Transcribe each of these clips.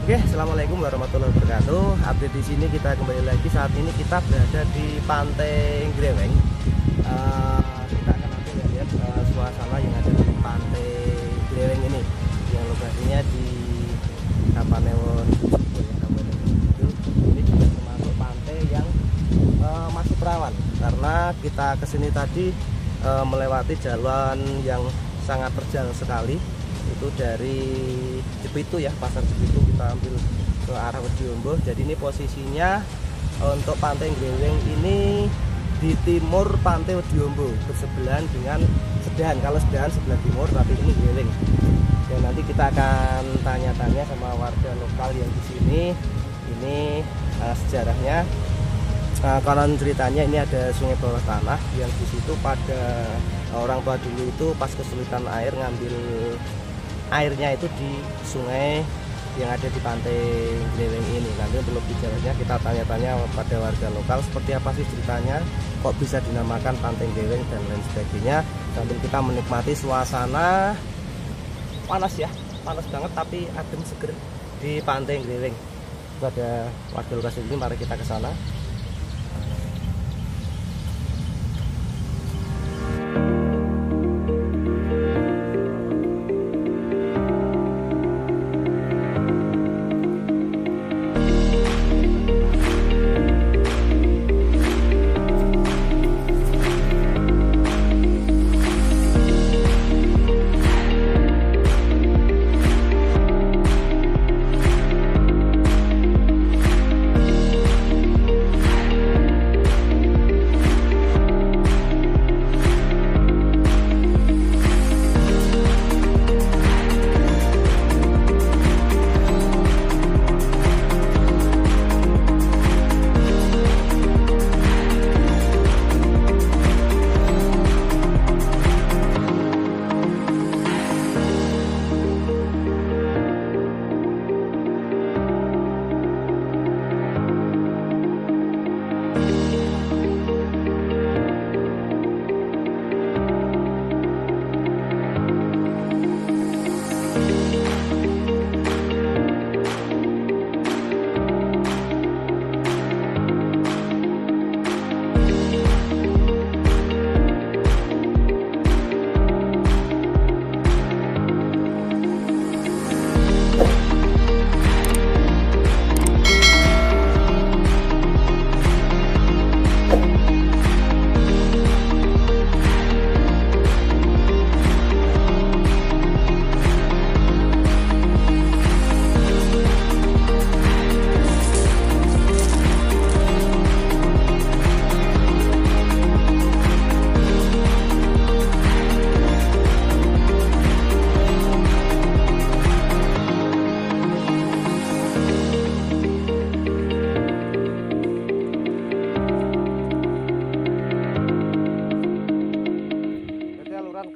Oke, assalamualaikum warahmatullahi wabarakatuh. Update di sini kita kembali lagi. Saat ini kita berada di Pantai Greweng. Kita akan nanti lihat suasana yang ada di Pantai Greweng ini, yang lokasinya di Kapanewon. Ini juga termasuk pantai yang masih rawan karena kita kesini tadi melewati jalan yang sangat terjal sekali. Itu dari Jepitu ya, pasar Jepitu, kita ambil ke arah Wedhiombo. Jadi ini posisinya untuk Pantai Greweng ini di timur Pantai Wedhiombo, bersebelahan dengan Sedahan. Kalau Sedahan sebelah timur, tapi ini Greweng. Dan nanti kita akan tanya-tanya sama warga lokal yang di sini. Ini sejarahnya. Konon ceritanya ini ada sungai bawah tanah yang di situ pada orang tua dulu itu pas kesulitan air ngambil airnya itu di sungai yang ada di Pantai Greweng ini. Nanti untuk lebih jelasnya kita tanya-tanya pada warga lokal seperti apa sih ceritanya, kok bisa dinamakan Pantai Greweng dan lain sebagainya. Sambil kita menikmati suasana panas ya, panas banget tapi adem seger di Pantai Greweng. Pada warga lokasi ini, mari kita ke sana.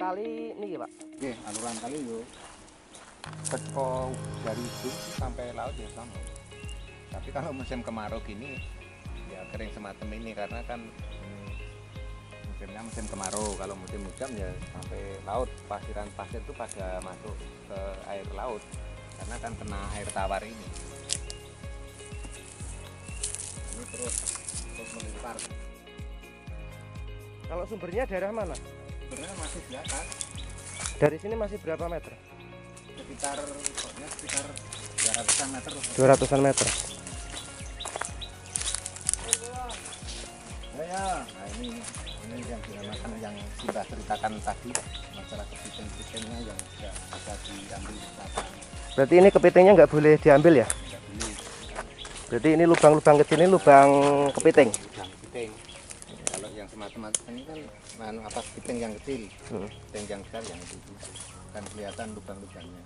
Kali ini ya Pak? Oke, aluran kali yuk teko dari itu sampai laut ya sama. Tapi kalau musim kemarau gini ya kering semacam ini karena kan musimnya musim kemarau. Kalau musim hujan ya sampai laut, pasiran pasir itu pada masuk ke air laut karena kan kena air tawar ini. Ini terus melimpar. Kalau sumbernya daerah mana? Sebenarnya masih di atas. Dari sini masih berapa meter? Sekitar 200-an meter. 200-an meter. Ya. Nah ini yang dinamakan yang sudah ceritakan tadi, masalah kepiting-kepitingnya yang tidak bisa diambil wisata. Berarti ini kepitingnya nggak boleh diambil ya? Tidak boleh. Berarti ini lubang-lubang kecil ini lubang kepiting. Lubang kepiting. Kalau yang semacam ini kan apa kepiting yang kecil, kepiting yang besar yang itu kan kelihatan lubang-lubangnya.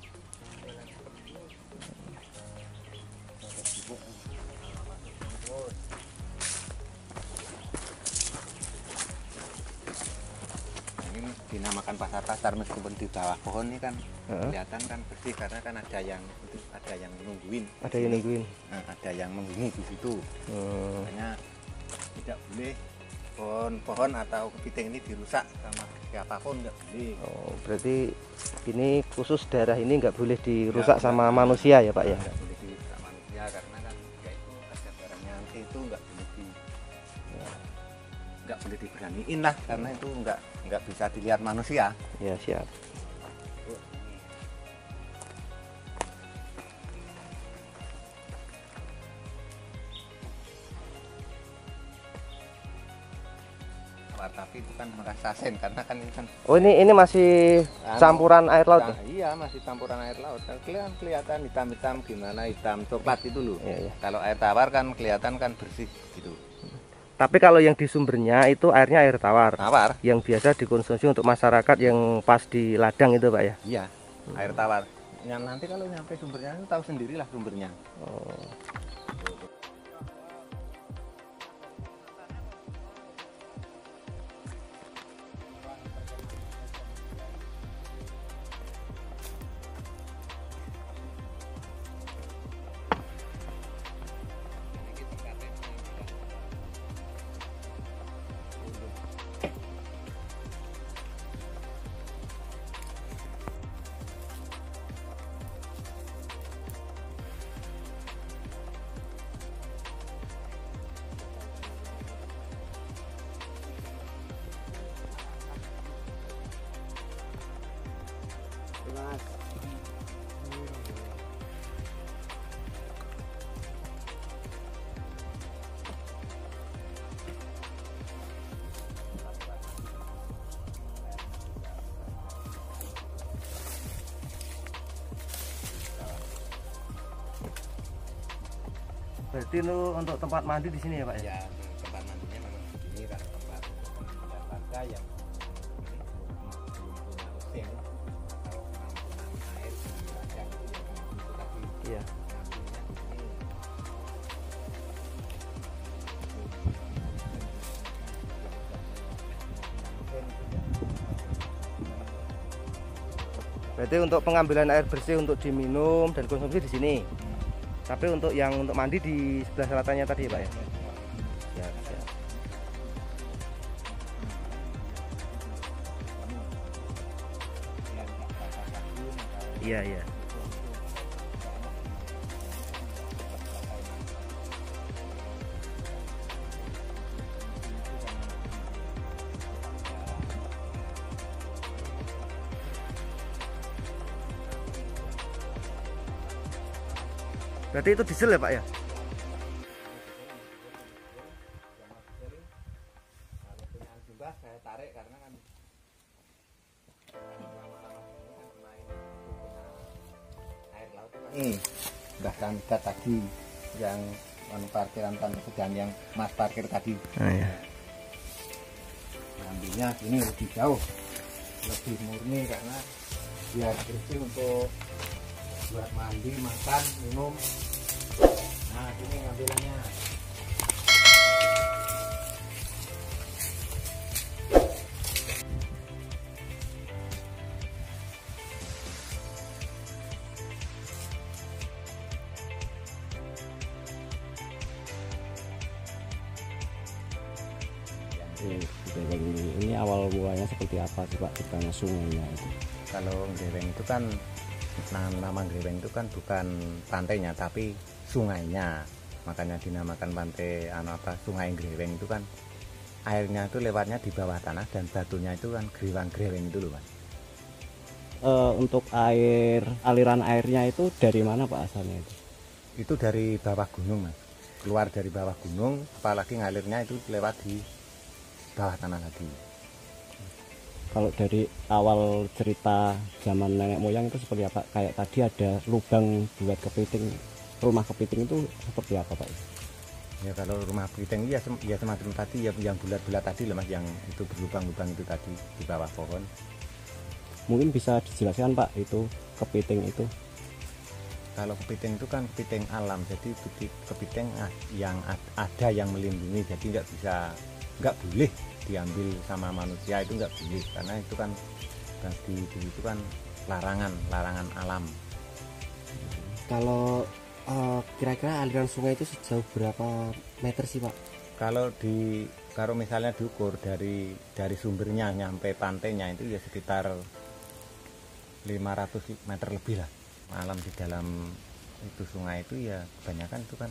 Ini dinamakan pasar-pasar meskipun di bawah pohon ini kan kelihatan kan bersih karena kan ada yang nungguin. Ada yang nungguin. Nah, ada yang menghuni di situ. Makanya tidak boleh pohon-pohon atau kepiting ini dirusak sama siapapun, nggak boleh. Oh, berarti ini khusus daerah ini nggak boleh dirusak sama manusia ya Pak ya? Nggak boleh dirusak nggak boleh diberaniin lah, karena itu nggak bisa dilihat manusia. Ya siap. Tapi itu kan merasa sen karena kan ini kan. Oh ini masih campuran air laut ya? Iya masih campuran air laut. Kelihatan hitam-hitam gimana, hitam coklat itu loh. Iya. Kalau air tawar kan kelihatan kan bersih gitu. Tapi kalau yang di sumbernya itu airnya air tawar. Tawar. Yang biasa dikonsumsi untuk masyarakat yang pas di ladang itu Pak ya? Iya, air tawar. Yang nanti kalau nyampe sumbernya itu tahu sendirilah sumbernya. Oh. Berarti itu untuk tempat mandi di sini ya Pak ya? Ya, tempat mandinya memang begini karena tempat warga yang mesin atau penampungan air di ladang itu tapi Iya. Berarti untuk pengambilan air bersih untuk diminum dan konsumsi di sini. Tapi untuk yang untuk mandi di sebelah selatannya tadi Pak ya? Siap, siap. Iya, iya. Berarti itu diesel ya Pak ya? Kalau punya jumlah saya tarik karena kan air laut udah kandidat tadi yang parkiran tanpa sedan yang mas parkir tadi. Oh, iya. Ambilnya ini lebih jauh, lebih murni karena biar bersih untuk buat mandi, makan, minum. Nah, ini ngambilannya. Ini awal mulanya seperti apa sih Pak, ceritanya sungainya itu? Kalau Greweng itu kan nama Greweng itu kan bukan pantainya tapi sungainya, makanya dinamakan pantai Sungai Greweng. Itu kan airnya itu lewatnya di bawah tanah dan batunya itu kan Greweng itu loh Pak. Untuk aliran airnya itu dari mana Pak asalnya itu? Itu dari bawah gunung Mas, keluar dari bawah gunung, apalagi ngalirnya itu lewat di bawah tanah lagi. Kalau dari awal cerita zaman nenek moyang itu seperti apa? Kayak tadi ada lubang buat kepiting, rumah kepiting itu seperti apa Pak? Ya kalau rumah kepiting ya semacam tadi ya, yang bulat-bulat tadi loh Mas, yang itu berlubang-lubang itu tadi di bawah pohon. Mungkin bisa dijelaskan Pak, itu kepiting itu? Kalau kepiting itu kan kepiting alam, jadi kepiting yang ada yang melindungi, jadi nggak boleh diambil sama manusia, itu nggak boleh karena itu kan di itu kan larangan alam. Kalau kira-kira aliran sungai itu sejauh berapa meter sih Pak? Kalau misalnya diukur dari sumbernya nyampe pantainya itu ya sekitar 500 meter lebih lah. Alam di dalam itu sungai itu ya kebanyakan itu kan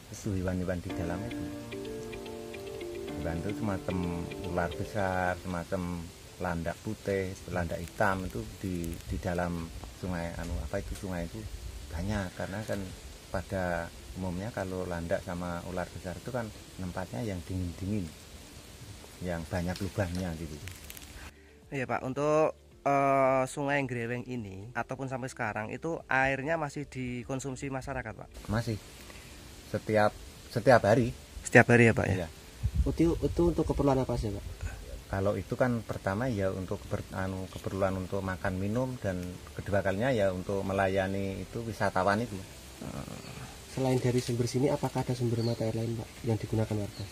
itu hewan-hewan di dalam itu. Lubang itu semacam ular besar, semacam landak putih, landak hitam itu di dalam sungai sungai itu banyak, karena kan pada umumnya kalau landak sama ular besar itu kan tempatnya yang dingin-dingin, yang banyak lubangnya gitu. Iya Pak, untuk Sungai Greweng ini ataupun sampai sekarang itu airnya masih dikonsumsi masyarakat Pak? Masih setiap hari. Setiap hari ya Pak ya? Iya. Itu untuk keperluan apa sih Pak? Kalau itu kan pertama ya untuk keperluan untuk makan minum, dan kedua kalinya ya untuk melayani itu wisatawan itu. Selain dari sumber sini, apakah ada sumber mata air lain Pak yang digunakan warga?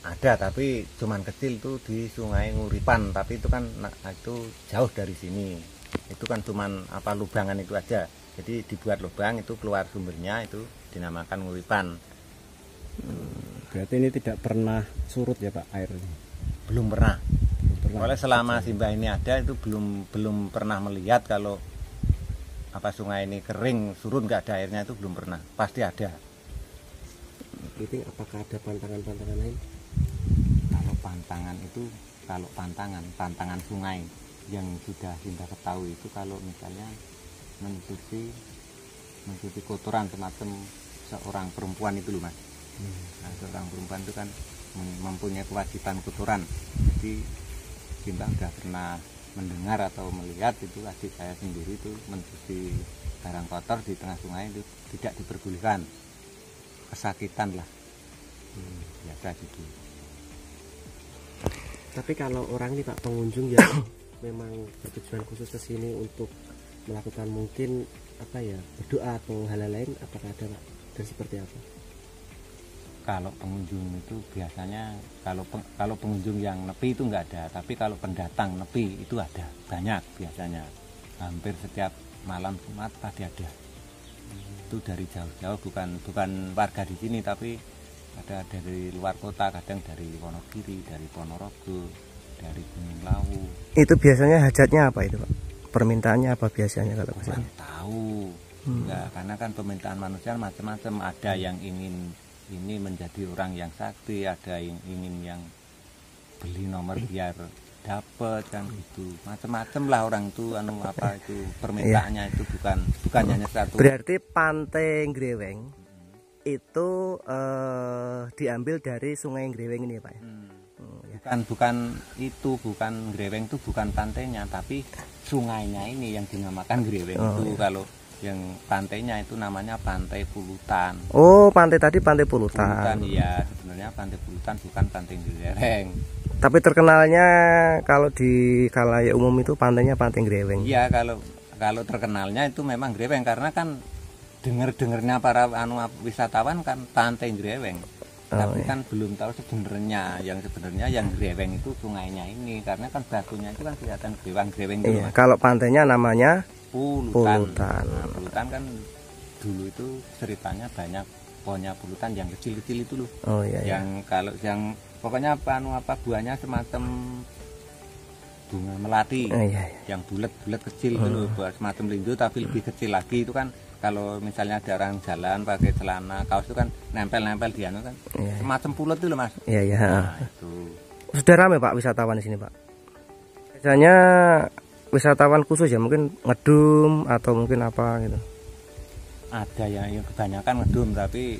Ada, tapi cuman kecil tuh di Sungai Nguripan, tapi itu kan itu jauh dari sini. Itu kan cuman lubangan itu aja. Jadi dibuat lubang, itu keluar sumbernya, itu dinamakan Nguripan. Berarti ini tidak pernah surut ya Pak airnya? Belum pernah. Oleh selama Simbah ini ada itu belum pernah melihat kalau sungai ini kering surut nggak ada airnya, itu belum pernah. Pasti ada. Itu apakah ada pantangan-pantangan lain? Kalau pantangan sungai yang sudah Simbah ketahui itu kalau misalnya mencuci kotoran semacam seorang perempuan itu loh Mas. Nah, seorang perempuan itu kan mempunyai kewajiban kotoran. Jadi Simbah sudah pernah mendengar atau melihat itu adik saya sendiri itu mencuci barang kotor di tengah sungai itu tidak diperbolehkan, kesakitan lah. Biasa gitu. Tapi kalau orang ini Pak, pengunjung yang memang bertujuan khusus ke sini untuk melakukan mungkin berdoa atau hal lain, apakah ada Pak? Dan seperti apa? Kalau pengunjung itu biasanya kalau pengunjung yang nepi itu nggak ada, tapi kalau pendatang nepi itu ada, banyak biasanya. Hampir setiap malam Jumat pasti ada. Itu dari jauh-jauh, bukan warga di sini, tapi ada dari luar kota, kadang dari Wonogiri, dari Ponorogo, dari Gunung Lawu. Itu biasanya hajatnya apa itu Pak? Permintaannya apa biasanya kalau Kurang tahu. Enggak, karena kan permintaan manusia macam-macam. Ada yang ingin ini menjadi orang yang sakti, ada yang ingin yang beli nomor biar dapat kan gitu. Macam-macam lah orang itu itu permintaannya. Itu bukan hanya satu. Berarti Pantai Greweng itu diambil dari Sungai Greweng ini Pak ya? Bukan Greweng itu bukan pantainya, tapi sungainya ini yang dinamakan Greweng. Kalau yang pantainya itu namanya Pantai Pulutan. Oh, pantai tadi Pantai Pulutan. Iya, sebenarnya Pantai Pulutan bukan Pantai Greweng. Tapi terkenalnya kalau di khalayak umum itu pantainya Pantai Greweng. Iya, kalau terkenalnya itu memang Greweng, karena kan dengernya para wisatawan kan Pantai Greweng. Tapi kan belum tahu sebenarnya yang Greweng itu sungainya ini, karena kan batunya itu kan kelihatan Greweng itu. Iya, kalau pantainya namanya Pulutan. Nah, Pulutan kan dulu itu ceritanya banyak pohonnya Pulutan yang kecil-kecil itu loh. Oh iya. Yang pokoknya buahnya semacam bunga melati. Iya. Yang bulat-bulat kecil itu loh, semacam lindu tapi lebih kecil lagi. Itu kan kalau misalnya ada orang jalan pakai celana kaos itu kan nempel di kan. Iya. Semacam pulut itu loh Mas. Iya. Nah, itu. Sudah ramai Pak wisatawan di sini Pak. Biasanya wisatawan khusus ya, mungkin ngedum atau mungkin apa gitu. Ada yang kebanyakan ngedum, tapi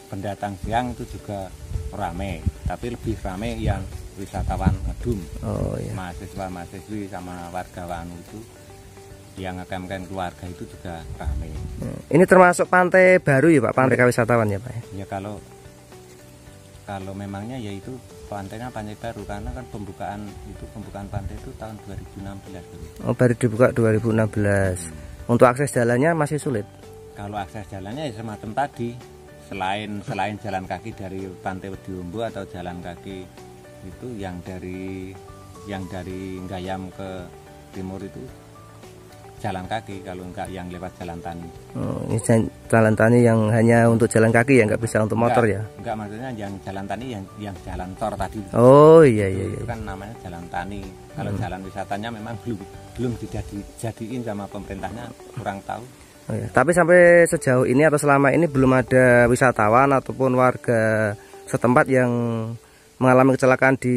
pendatang siang itu juga ramai, tapi lebih ramai yang wisatawan ngedum. Oh iya. Mahasiswa-mahasiswi sama warga Wanu itu yang akan keluarga itu juga ramai. Ini termasuk pantai baru ya Pak, pantai wisatawan ya Pak? Ya kalau memangnya ya itu pantainya pantai baru, karena kan pembukaan pantai itu tahun 2016. Oh, baru dibuka 2016. Untuk akses jalannya masih sulit. Kalau akses jalannya ya semacam tadi, selain jalan kaki dari Pantai Wediombo atau jalan kaki itu yang dari Gayam ke timur itu jalan kaki, kalau enggak yang lewat jalan tani. Oh, ini jalan tani yang hanya untuk jalan kaki ya, nggak bisa untuk motor ya? Enggak, maksudnya yang jalan tani yang jalan tol tadi. Oh iya. Itu kan namanya jalan tani. Kalau jalan wisatanya memang belum dijadiin sama pemerintahnya, kurang tahu. Oh, iya. Tapi sampai sejauh ini atau selama ini belum ada wisatawan ataupun warga setempat yang mengalami kecelakaan di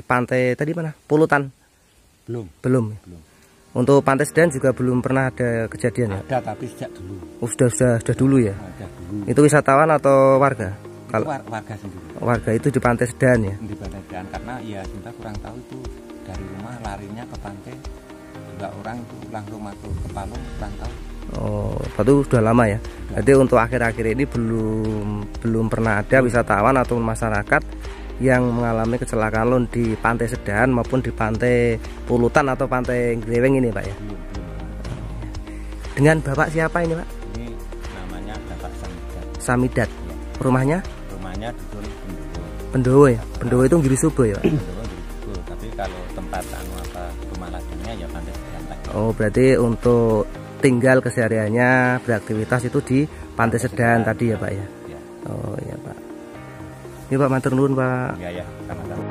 pantai tadi mana? Pulutan? Belum. Belum. Belum. Untuk Pantai Sedahan juga belum pernah ada kejadian ya? Ada tapi sejak dulu. Oh, sudah dulu ya? Ada dulu. Itu wisatawan atau warga? Kalau warga sendiri. Warga itu di Pantai Sedahan ya? Di Pantai Sedahan, karena ya kita kurang tahu itu dari rumah larinya ke pantai, juga orang itu langsung masuk ke Palung, kurang tahu. Oh, itu sudah lama ya. Jadi untuk akhir-akhir ini belum pernah ada wisatawan atau masyarakat yang mengalami kecelakaan laut di Pantai Sedahan maupun di Pantai Pulutan atau Pantai Greweng ini, Pak ya. Belum. Dengan Bapak siapa ini, Pak? Ini namanya Bapak Samidat. Samidat. Ya. Rumahnya? Rumahnya Dusun Pendowo. Pendowo ya. Pendowo itu Giri Subo ya, Pak. Pendowo di situ. Tapi kalau tempat rumah ladangnya ya Pantai Sedahan, Pak. Oh, berarti untuk tinggal kesehariannya beraktivitas itu di Pantai Sedahan tadi ya, Pak ya. Ya. Oh iya, Pak. Ini Pak, matur nuwun, Pak. Ya, sama-sama.